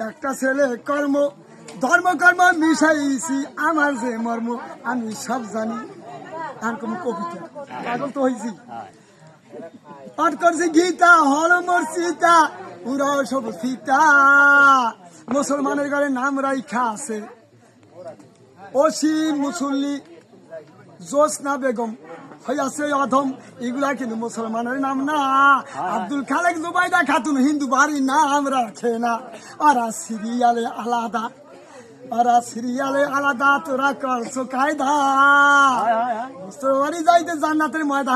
একটা ছেলে কর্ম ধর্ম কর্ম মিশাইছি আমার যে মর্ম আমি সব জানি। আর কোন কবিতা পাগল তো হয়েছি। পাঠ করছি গীতা হল মোর সীতা উড়াও সব সীতা। মুসলমানের ঘরে নাম রাইখা আছে অসীম মুসল্লি জোসনা বেগম হইয়াছে অধম। এগুলা কিন্তু মুসলমানের নাম না। আব্দুল খালেক জুবাইদা খাতুন হিন্দু বাড়ির নাম রাখে না। ওরা সিরিয়ালে আলাদা, ওরা সিরিয়ালে আলাদা, তোরা করছো কায়দা। বাড়ি যাইতে জান্নাতের ময়দা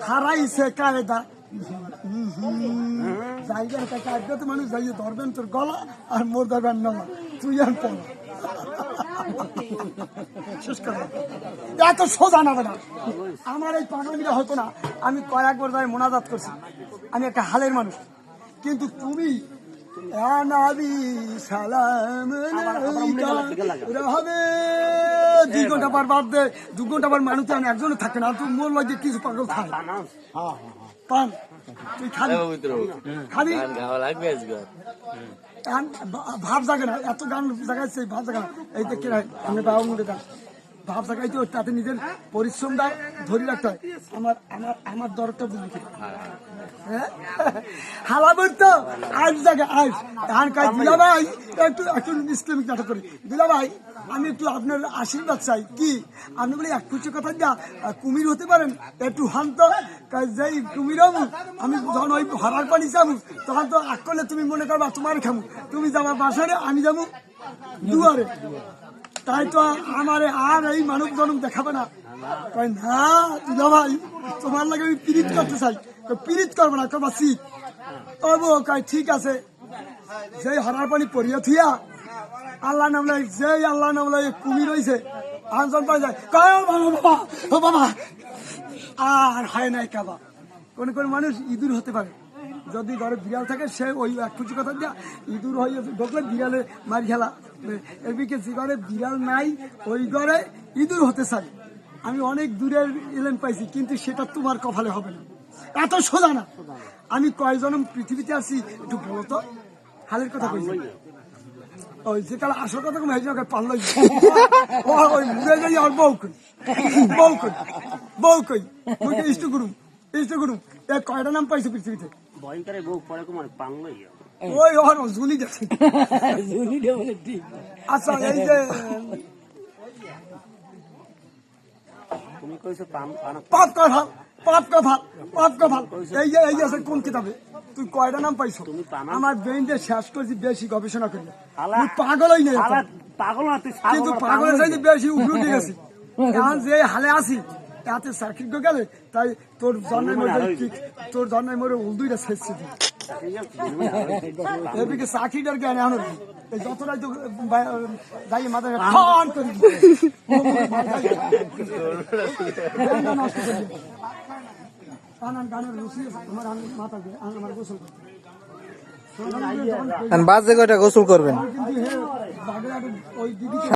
হারাইছে কায়দা। জায়গার কাছে মানুষ যাইয়ে ধরবেন তোর গলা আর মোর ধরবেন না তুই আর পড়া। এত সোজা না বেটা আমার এই পাগলগিরা হতো না। আমি কয়েকবার যাই মোনাজাত করছি, আমি একটা হালের মানুষ। কিন্তু তুমি সালাম হবে 2 ঘন্টা পর বাদ দে, 2 ঘন্টা পর মানুষ একজনে থাকে না। তুই মোর লাগে কিছু পাগল খায় পান, তুই খাবি খাবি ভাব জাগে না। এত গান জাগাইছে ভাব জাগে না। এই দেখে আমি বাবা মুখে গান ভাব জাগাইতে তাতে নিজের পরিশ্রমটা ধরে রাখতে হয়। আমার আমার আমার দরকার বুঝলি হালা বলতো আজ জায়গা আজ ধান কাজ দিলা ভাই একটু একটু ইসলামিক নাটক করি। দিলা ভাই আমি একটু আপনার আশীর্বাদ চাই। কি আপনি বলে এক কুচি কথা যা কুমির হতে পারেন একটু হান তো যাই কুমির হবো। আমি যখন ওই হরার পানি যাবো তখন তো আগ করলে তুমি মনে করবা তোমার খাবো। তুমি যাবা বাসারে আমি যাবো দুয়ারে। তাই তো আমার আর এই মানব জনম দেখাবে না। কই না দিলা ভাই তোমার লাগে আমি পীড়িত করতে চাই। পীড়িত করবো না করবা শীত তবু কয় ঠিক আছে। যেই হরার পানি পড়িয়া থিয়া আল্লাহ নাম লাই যেই আল্লাহ নাম লাই কুমির রয়েছে আনজন পাই যায় কয় বাবা ও বাবা আর হয় নাই কাবা। কোন কোন মানুষ ইঁদুর হতে পারে যদি ঘরে বিড়াল থাকে সে ওই এক খুশি কথা দিয়া ইঁদুর হয়ে ঢুকলে বিড়ালে মারি খেলা। এদিকে যে ঘরে বিড়াল নাই ওই ঘরে ইঁদুর হতে চাই। আমি অনেক দূরের এলেন পাইছি কিন্তু সেটা তোমার কপালে হবে না। এত সোজা না। আমি কয়জন পৃথিবীতে আছি একটু বলো তো হালের কথা কইছি। ওই যে কাল আসল কথা কম হয়েছে পারল ওই মুড়ে যাই আর বউ কই বউ কই বউ কই মুখে ইষ্ট করুম এ কয়টা নাম পাইছে পৃথিবীতে ওই ওর জুলি গেছে। আচ্ছা এই যে পাপ কথা এই যে আছে কোন কিতাবে তুই কয়টা নাম পাইছো? আমার ব্রেইনটা শেষ করছি বেশি গবেষণা করি। পাগলই নেই কিন্তু পাগলের সাথে বেশি উঠে গেছি। এখন যে হালে আছি তাতে চাকরি গেলে তাই তোর জন্মের মধ্যে উল্দুইটা শেষছে এদিকে চাকরিটার জ্ঞান এখন যতটাই তো যাই মাথা ঠান করি নষ্ট করি। গানের রুচি আমার মাথা আমার গোসল বাজে কয়টা গোসল করবেন? কিন্তু ওই দিদি